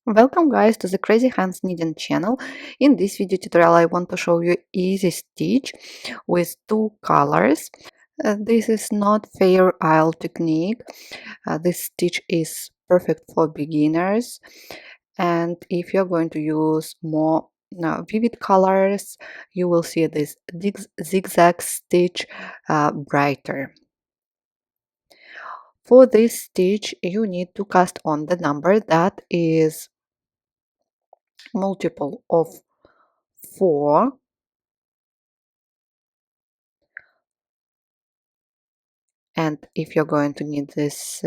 Welcome guys to the Crazy Hands Knitting channel. In this video tutorial I want to show you easy stitch with two colors. This is not Fair Isle technique. This stitch is perfect for beginners, and if you're going to use more vivid colors, you will see this zigzag stitch brighter. For this stitch you need to cast on the number that is multiple of 4, and if you're going to need this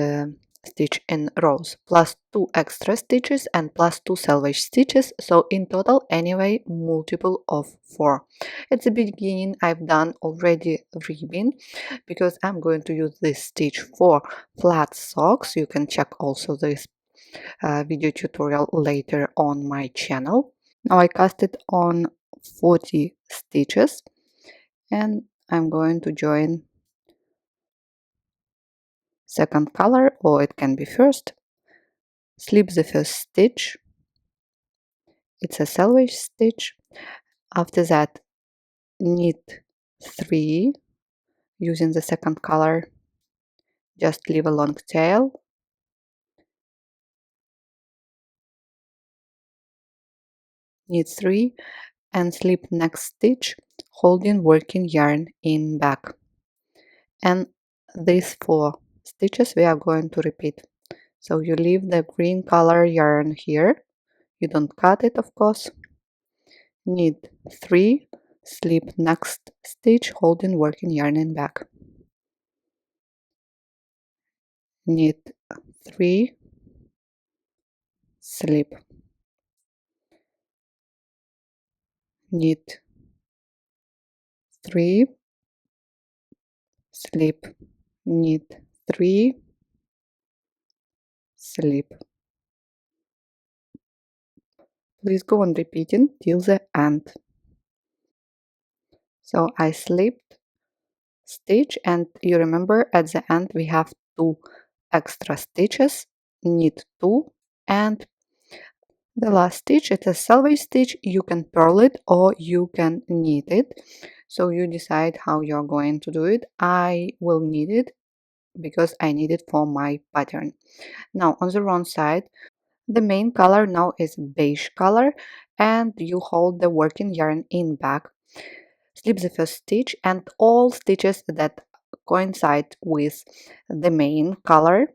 stitch in rows, plus 2 extra stitches and plus 2 selvage stitches, so in total anyway multiple of 4. At the beginning I've done already ribbing because I'm going to use this stitch for flat socks. You can check also this video tutorial later on my channel. Now I cast it on 40 stitches and I'm going to join second color, or it can be first. Slip the first stitch, it's a selvage stitch. After that knit 3 using the second color, just leave a long tail, knit 3 and slip next stitch holding working yarn in back. And these 4 stitches we are going to repeat. So you leave the green color yarn here, you don't cut it of course, knit 3, slip next stitch holding working yarn in back, knit 3, slip, knit 3, slip, knit 3, slip. Please go on repeating till the end. So I slipped stitch, and you remember at the end we have 2 extra stitches, knit 2, and the last stitch, it's a selvage stitch. You can purl it or you can knit it, so you decide how you're going to do it. I will knit it because I need it for my pattern. Now on the wrong side, the main color now is beige color, and you hold the working yarn in back, slip the first stitch, and all stitches that coincide with the main color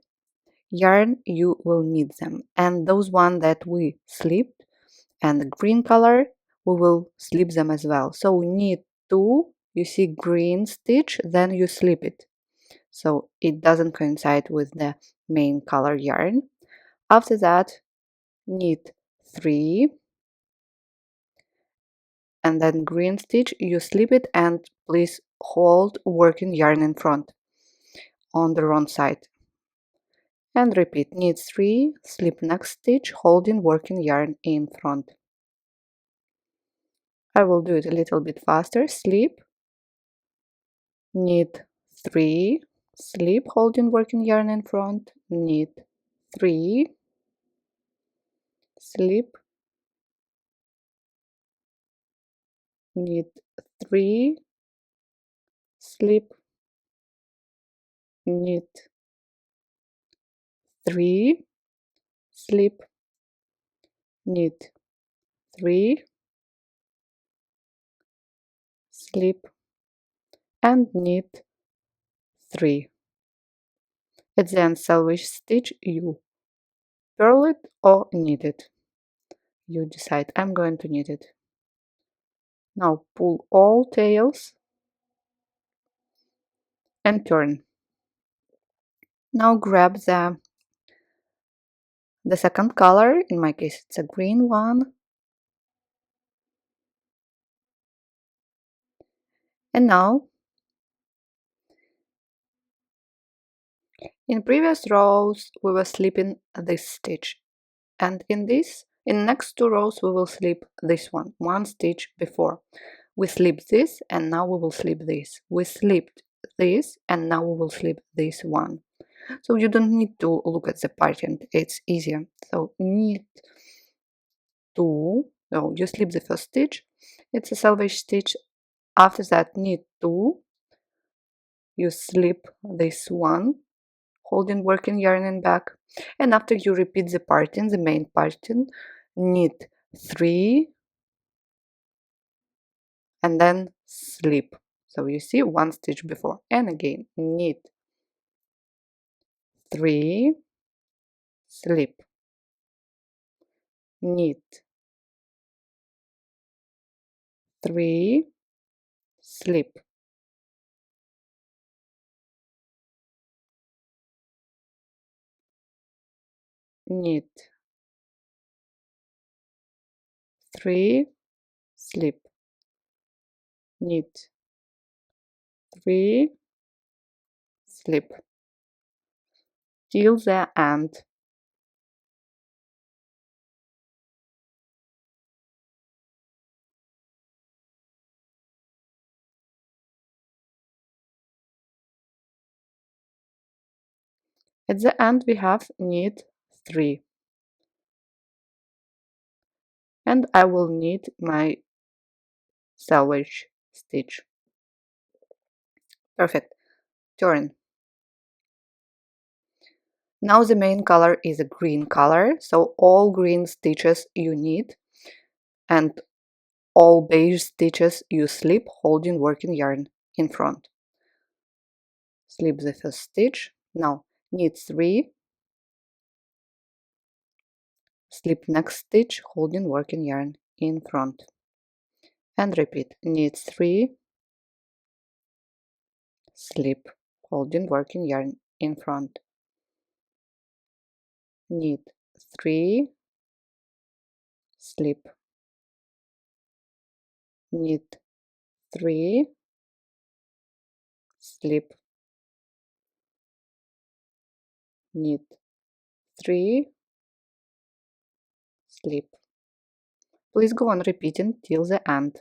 yarn you will knit them, and those one that we slipped and the green color we will slip them as well. So knit 2, you see green stitch, then you slip it, so it doesn't coincide with the main color yarn. After that knit 3 and then green stitch, you slip it, and please hold working yarn in front on the wrong side, and repeat, knit 3, slip next stitch holding working yarn in front. I will do it a little bit faster. Slip, knit 3, slip holding working yarn in front, knit 3, slip, knit 3, slip, knit 3, slip, knit 3, slip, and knit 3. At the end selvage stitch you purl it or knit it, you decide. I'm going to knit it. Now pull all tails and turn. Now grab the second color, in my case it's a green one, and now in previous rows we were slipping this stitch, and in next 2 rows we will slip this one stitch before. We slipped this and now we will slip this. We slipped this and now we will slip this one. So you don't need to look at the pattern, it's easier. So knit 2, so you slip the first stitch, it's a selvage stitch. After that, knit 2, you slip this one, holding working yarn in back, and after you repeat the pattern, the main pattern, knit 3 and then slip. So you see one stitch before, and again knit 3, slip, knit 3, slip, knit 3, slip, knit 3, slip till the end. At the end we have knit 3, and I will knit my selvage stitch. Perfect. Turn. Now the main color is a green color, so all green stitches you knit, and all beige stitches you slip, holding working yarn in front. Slip the first stitch. Now knit 3, slip next stitch, holding working yarn in front, and repeat. Knit 3, slip, holding working yarn in front, knit 3, slip, knit 3, slip, knit 3, slip. Please go on repeating till the end.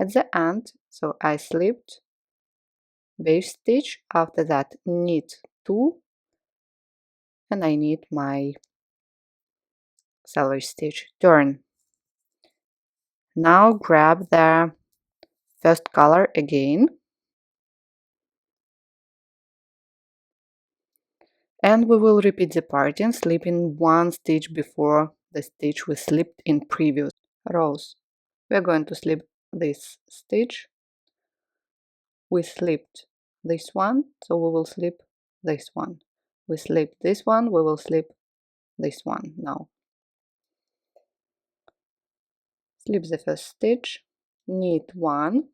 At the end, so I slipped beige stitch, after that knit 2, and I knit my selvage stitch. Turn. Now grab the first color again, and we will repeat the pattern, slipping one stitch before the stitch we slipped in previous rows. We're going to slip this stitch, we slipped this one, so we will slip this one, we slipped this one, we will slip this one. Now slip the first stitch, knit 1,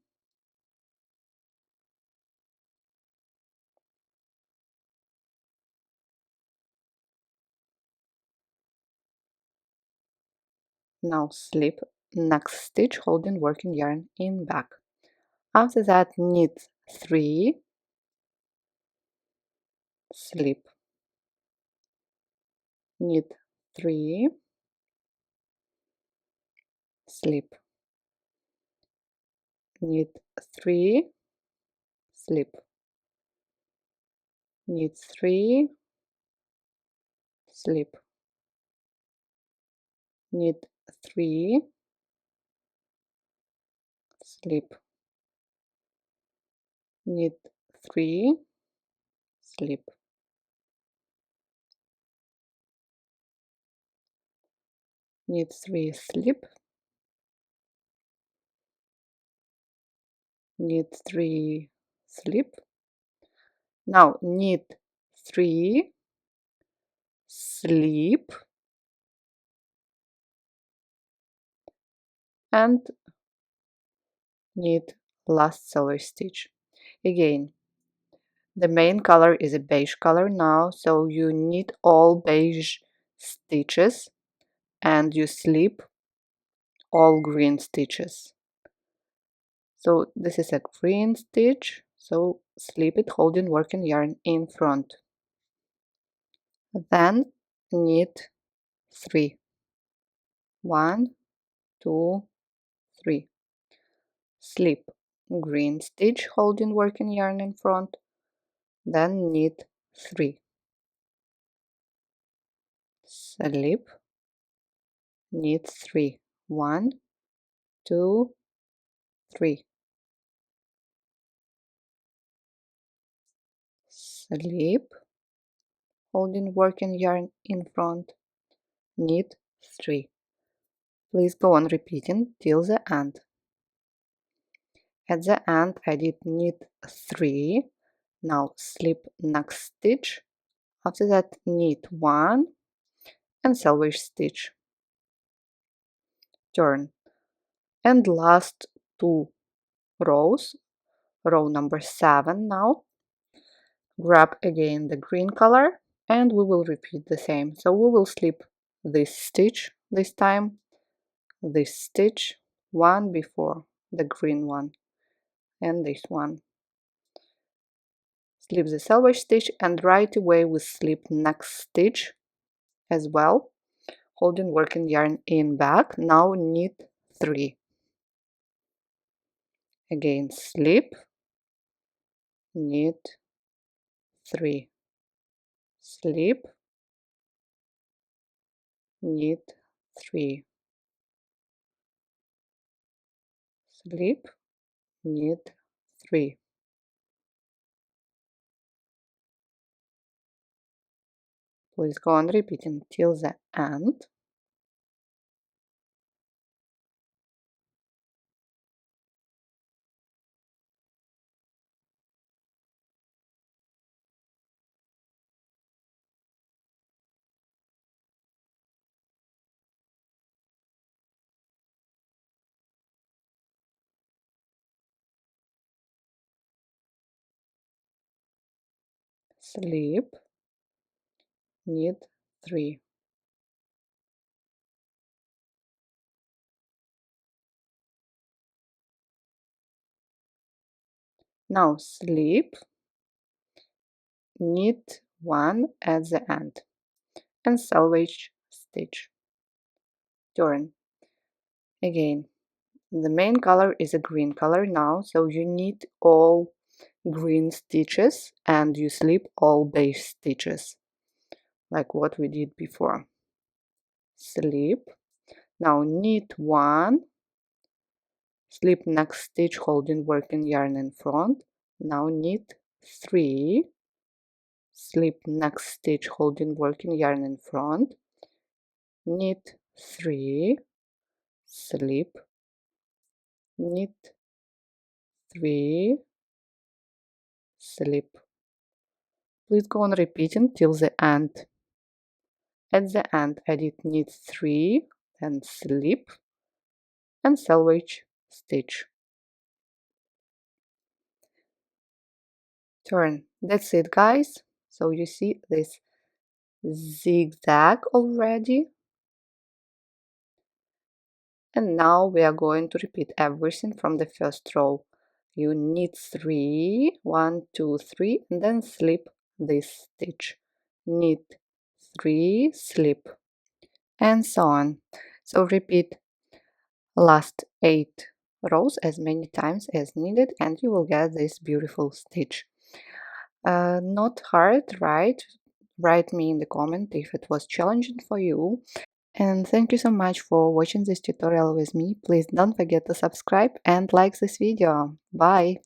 now slip next stitch, holding working yarn in back. After that knit 3, slip, knit 3, slip, knit 3, slip, knit 3, slip, knit 3, slip, knit 3, slip, knit 3, slip, knit 3, slip. Now knit 3, slip, and knit last silver stitch. Again, the main color is a beige color now, so you knit all beige stitches and you slip all green stitches. So this is a green stitch, so slip it, holding working yarn in front. Then knit 3. 1, 2, 3. Slip green stitch, holding working yarn in front, then knit 3, slip, knit 3, 1, 2, 3, slip, holding working yarn in front, knit 3. Please go on repeating till the end. At the end I did knit 3, now slip next stitch, after that knit 1 and selvage stitch, turn, and last 2 rows, row number 7 now, grab again the green color and we will repeat the same. So we will slip this stitch this time, this stitch, one before the green one, and this one. Slip the selvage stitch and right away we slip next stitch as well, holding working yarn in back. Now knit 3. Again slip, knit 3, slip, knit 3, slip, knit 3. Please go on repeating till the end. Slip, knit 3. Now slip, knit 1 at the end and selvage stitch, turn. Again, the main color is a green color now, so you knit all green stitches and you slip all beige stitches like what we did before. Slip, now knit 1, slip next stitch holding working yarn in front, now knit 3, slip next stitch holding working yarn in front, knit 3, slip, knit 3, slip. Please go on repeating till the end. At the end I did knit 3 and slip and selvage stitch, turn. That's it, guys. So you see this zigzag already, and now we are going to repeat everything from the first row. You knit 3, 1, 2, 3, and then slip this stitch, knit 3, slip, and so on. So repeat last 8 rows as many times as needed and you will get this beautiful stitch. Not hard, right? Write me in the comment if it was challenging for you. And thank you so much for watching this tutorial with me. Please don't forget to subscribe and like this video. Bye!